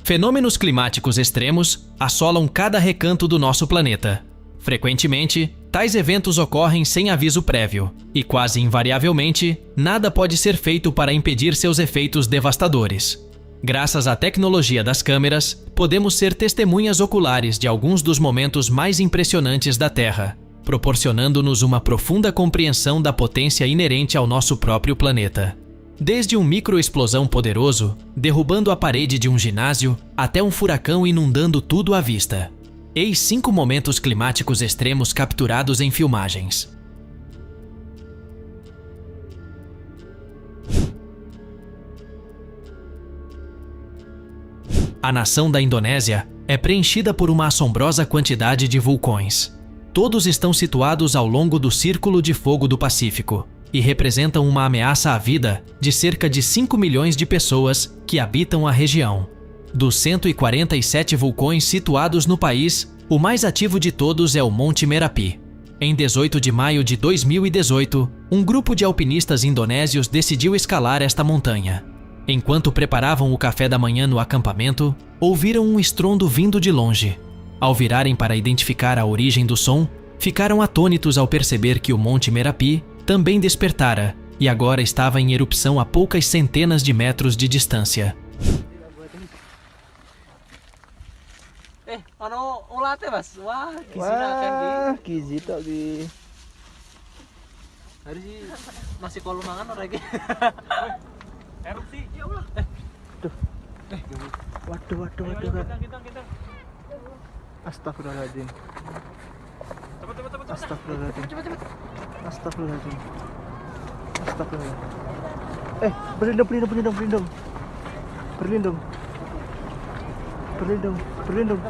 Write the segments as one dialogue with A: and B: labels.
A: Fenômenos climáticos extremos assolam cada recanto do nosso planeta. Frequentemente, tais eventos ocorrem sem aviso prévio, e quase invariavelmente, nada pode ser feito para impedir seus efeitos devastadores. Graças à tecnologia das câmeras, podemos ser testemunhas oculares de alguns dos momentos mais impressionantes da Terra, proporcionando-nos uma profunda compreensão da potência inerente ao nosso próprio planeta. Desde um microexplosão poderoso, derrubando a parede de um ginásio, até um furacão inundando tudo à vista. Eis 5 momentos climáticos extremos capturados em filmagens. A nação da Indonésia é preenchida por uma assombrosa quantidade de vulcões. Todos estão situados ao longo do Círculo de Fogo do Pacífico e representam uma ameaça à vida de cerca de 5 milhões de pessoas que habitam a região. Dos 147 vulcões situados no país, o mais ativo de todos é o Monte Merapi. Em 18 de maio de 2018, um grupo de alpinistas indonésios decidiu escalar esta montanha. Enquanto preparavam o café da manhã no acampamento, ouviram um estrondo vindo de longe. Ao virarem para identificar a origem do som, ficaram atônitos ao perceber que o Monte Merapi também despertara e agora estava em erupção a poucas centenas de metros de distância.
B: Ano ulat ya mas? Wah,
C: Wah, gizi tok ki.
B: Hari sih nasi kolong mangan orang lagi. Erupsi, ya Allah.
C: Waduh. Kita. Astagfirullahaladzim.
B: Cepet.
C: Astagfirullahaladzim.
B: Cepet.
C: Astagfirullahaladzim. Berlindung.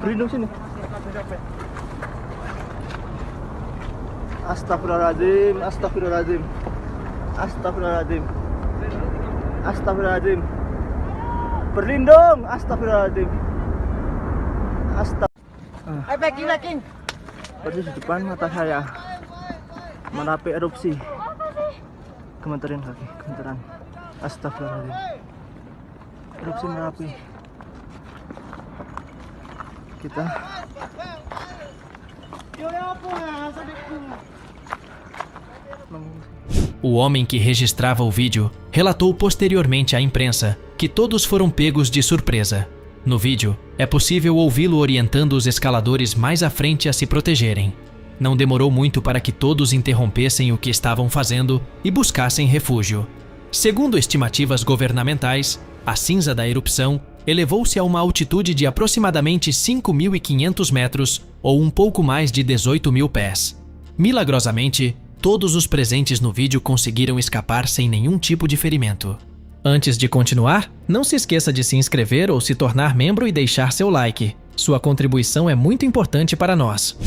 C: Berlindung sini. Astagfirullahaladzim. Berlindung. Astagfirullahaladzim.
B: Packing.
C: Persis di depan mata saya. Merapi erupsi. Gemeteran kaki, gemeteran. Astagfirullahaladzim. Erupsi Merapi. Kita
A: O homem que registrava o vídeo relatou posteriormente à imprensa que todos foram pegos de surpresa. No vídeo, é possível ouvi-lo orientando os escaladores mais à frente a se protegerem. Não demorou muito para que todos interrompessem o que estavam fazendo e buscassem refúgio. Segundo estimativas governamentais, a cinza da erupção elevou-se a uma altitude de aproximadamente 5.500 metros ou um pouco mais de 18.000 pés. Milagrosamente, todos os presentes no vídeo conseguiram escapar sem nenhum tipo de ferimento. Antes de continuar, não se esqueça de se inscrever ou se tornar membro e deixar seu like. Sua contribuição é muito importante para nós.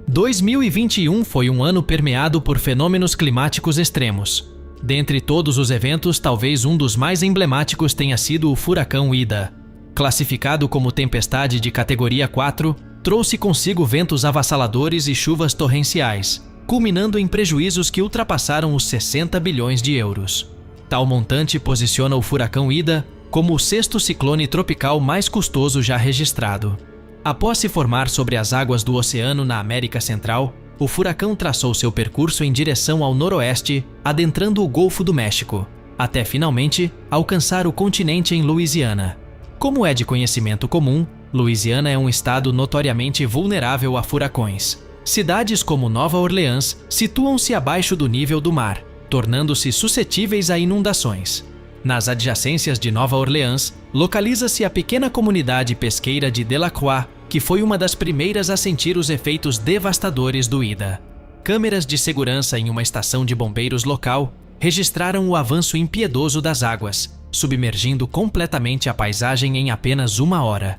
A: 2021 foi um ano permeado por fenômenos climáticos extremos. Dentre todos os eventos, talvez um dos mais emblemáticos tenha sido o furacão Ida. Classificado como tempestade de categoria 4, trouxe consigo ventos avassaladores e chuvas torrenciais, culminando em prejuízos que ultrapassaram os 60 bilhões de euros. Tal montante posiciona o furacão Ida como o 6º ciclone tropical mais custoso já registrado. Após se formar sobre as águas do oceano na América Central, o furacão traçou seu percurso em direção ao noroeste, adentrando o Golfo do México, até finalmente alcançar o continente em Louisiana. Como é de conhecimento comum, Louisiana é um estado notoriamente vulnerável a furacões. Cidades como Nova Orleans situam-se abaixo do nível do mar, tornando-se suscetíveis a inundações. Nas adjacências de Nova Orleans, localiza-se a pequena comunidade pesqueira de Delacroix, que foi uma das primeiras a sentir os efeitos devastadores do Ida. Câmeras de segurança em uma estação de bombeiros local registraram o avanço impiedoso das águas, submergindo completamente a paisagem em apenas 1 hora.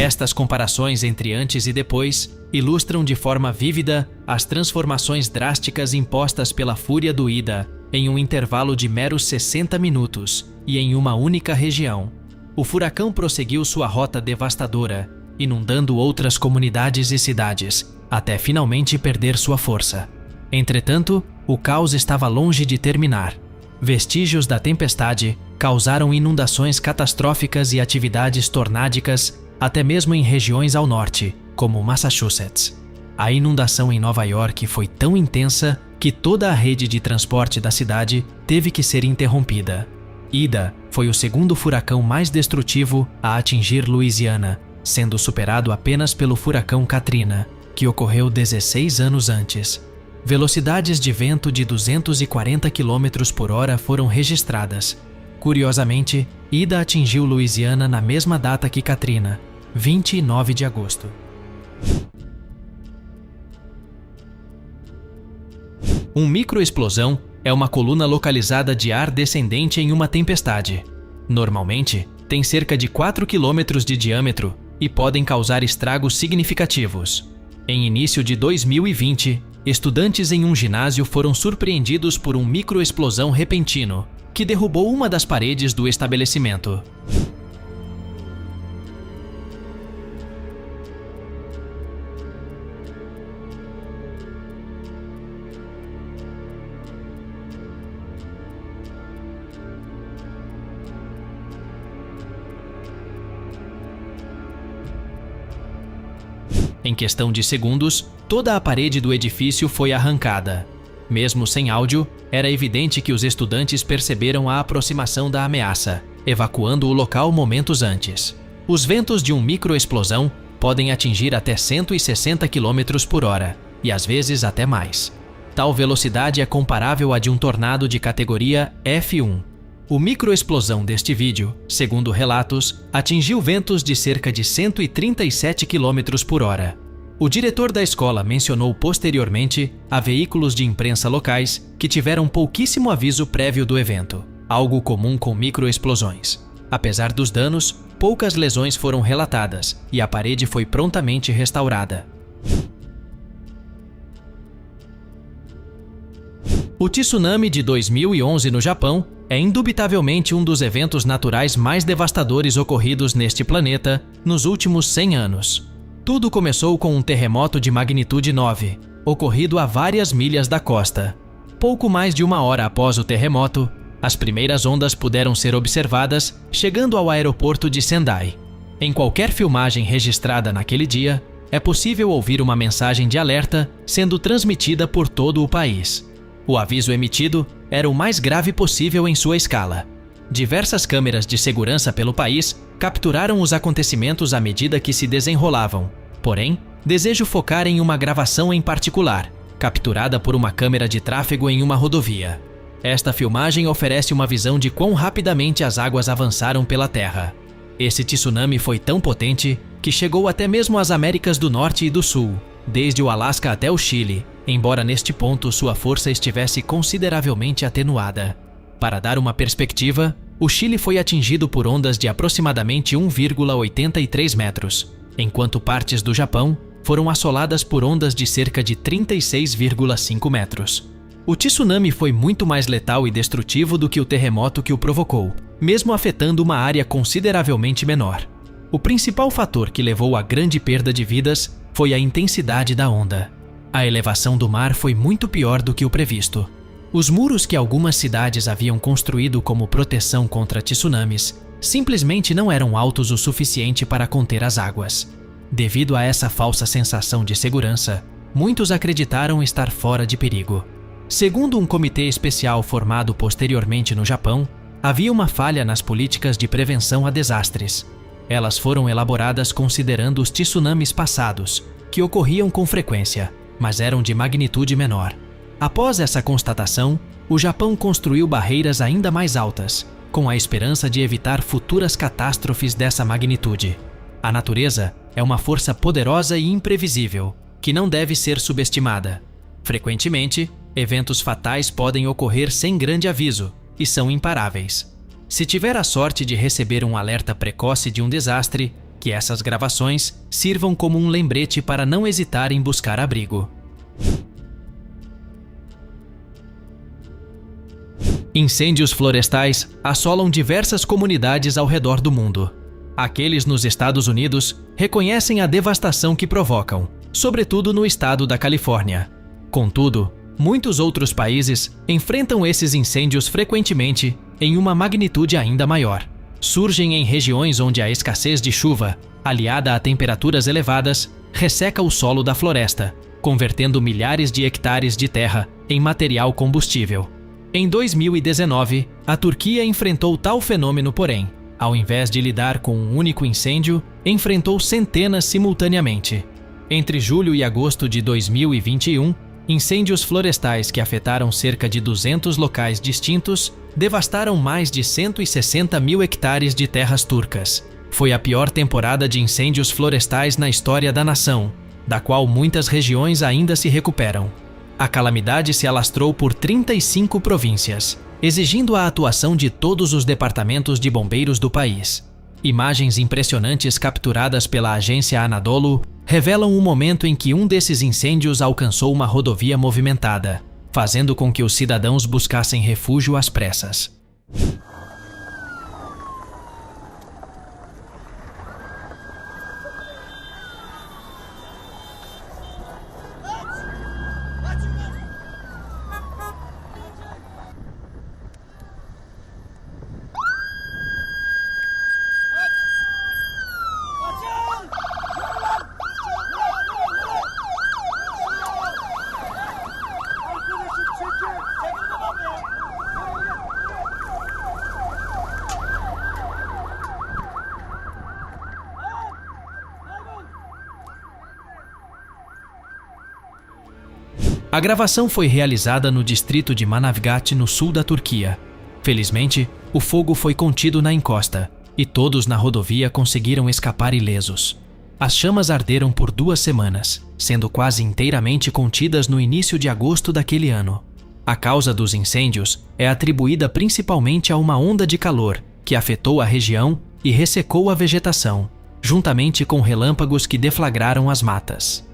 A: Estas comparações entre antes e depois ilustram de forma vívida as transformações drásticas impostas pela fúria do Ida em um intervalo de meros 60 minutos e em uma única região. O furacão prosseguiu sua rota devastadora, inundando outras comunidades e cidades, até finalmente perder sua força. Entretanto, o caos estava longe de terminar. Vestígios da tempestade causaram inundações catastróficas e atividades tornádicas até mesmo em regiões ao norte, como Massachusetts. A inundação em Nova York foi tão intensa que toda a rede de transporte da cidade teve que ser interrompida. Ida foi o segundo furacão mais destrutivo a atingir Louisiana, sendo superado apenas pelo furacão Katrina, que ocorreu 16 anos antes. Velocidades de vento de 240 km por hora foram registradas. Curiosamente, Ida atingiu Louisiana na mesma data que Katrina, 29 de agosto. Um microexplosão é uma coluna localizada de ar descendente em uma tempestade. Normalmente, tem cerca de 4 km de diâmetro e podem causar estragos significativos. Em início de 2020, estudantes em um ginásio foram surpreendidos por um microexplosão repentino, que derrubou uma das paredes do estabelecimento. Em questão de segundos, toda a parede do edifício foi arrancada. Mesmo sem áudio, era evidente que os estudantes perceberam a aproximação da ameaça, evacuando o local momentos antes. Os ventos de uma microexplosão podem atingir até 160 km por hora, e às vezes até mais. Tal velocidade é comparável à de um tornado de categoria F1. O microexplosão deste vídeo, segundo relatos, atingiu ventos de cerca de 137 km por hora. O diretor da escola mencionou posteriormente a veículos de imprensa locais que tiveram pouquíssimo aviso prévio do evento, algo comum com microexplosões. Apesar dos danos, poucas lesões foram relatadas e a parede foi prontamente restaurada. O tsunami de 2011 no Japão é indubitavelmente um dos eventos naturais mais devastadores ocorridos neste planeta nos últimos 100 anos. Tudo começou com um terremoto de magnitude 9, ocorrido a várias milhas da costa. Pouco mais de uma hora após o terremoto, as primeiras ondas puderam ser observadas chegando ao aeroporto de Sendai. Em qualquer filmagem registrada naquele dia, é possível ouvir uma mensagem de alerta sendo transmitida por todo o país. O aviso emitido era o mais grave possível em sua escala. Diversas câmeras de segurança pelo país capturaram os acontecimentos à medida que se desenrolavam. Porém, desejo focar em uma gravação em particular, capturada por uma câmera de tráfego em uma rodovia. Esta filmagem oferece uma visão de quão rapidamente as águas avançaram pela terra. Esse tsunami foi tão potente que chegou até mesmo às Américas do Norte e do Sul, desde o Alasca até o Chile, embora neste ponto sua força estivesse consideravelmente atenuada. Para dar uma perspectiva, o Chile foi atingido por ondas de aproximadamente 1,83 metros, enquanto partes do Japão foram assoladas por ondas de cerca de 36,5 metros. O tsunami foi muito mais letal e destrutivo do que o terremoto que o provocou, mesmo afetando uma área consideravelmente menor. O principal fator que levou à grande perda de vidas foi a intensidade da onda. A elevação do mar foi muito pior do que o previsto. Os muros que algumas cidades haviam construído como proteção contra tsunamis simplesmente não eram altos o suficiente para conter as águas. Devido a essa falsa sensação de segurança, muitos acreditaram estar fora de perigo. Segundo um comitê especial formado posteriormente no Japão, havia uma falha nas políticas de prevenção a desastres. Elas foram elaboradas considerando os tsunamis passados, que ocorriam com frequência, mas eram de magnitude menor. Após essa constatação, o Japão construiu barreiras ainda mais altas, com a esperança de evitar futuras catástrofes dessa magnitude. A natureza é uma força poderosa e imprevisível, que não deve ser subestimada. Frequentemente, eventos fatais podem ocorrer sem grande aviso e são imparáveis. Se tiver a sorte de receber um alerta precoce de um desastre, Que essas gravações sirvam como um lembrete para não hesitar em buscar abrigo. Incêndios florestais assolam diversas comunidades ao redor do mundo. Aqueles nos Estados Unidos reconhecem a devastação que provocam, sobretudo no estado da Califórnia. Contudo, muitos outros países enfrentam esses incêndios frequentemente em uma magnitude ainda maior. Surgem em regiões onde a escassez de chuva, aliada a temperaturas elevadas, resseca o solo da floresta, convertendo milhares de hectares de terra em material combustível. Em 2019, a Turquia enfrentou tal fenômeno, porém, ao invés de lidar com um único incêndio, enfrentou centenas simultaneamente. Entre julho e agosto de 2021, incêndios florestais que afetaram cerca de 200 locais distintos devastaram mais de 160 mil hectares de terras turcas. Foi a pior temporada de incêndios florestais na história da nação, da qual muitas regiões ainda se recuperam. A calamidade se alastrou por 35 províncias, exigindo a atuação de todos os departamentos de bombeiros do país. Imagens impressionantes capturadas pela agência Anadolu revelam o momento em que um desses incêndios alcançou uma rodovia movimentada, fazendo com que os cidadãos buscassem refúgio às pressas. A gravação foi realizada no distrito de Manavgat, no sul da Turquia. Felizmente, o fogo foi contido na encosta e todos na rodovia conseguiram escapar ilesos. As chamas arderam por 2 semanas, sendo quase inteiramente contidas no início de agosto daquele ano. A causa dos incêndios é atribuída principalmente a uma onda de calor que afetou a região e ressecou a vegetação, juntamente com relâmpagos que deflagraram as matas.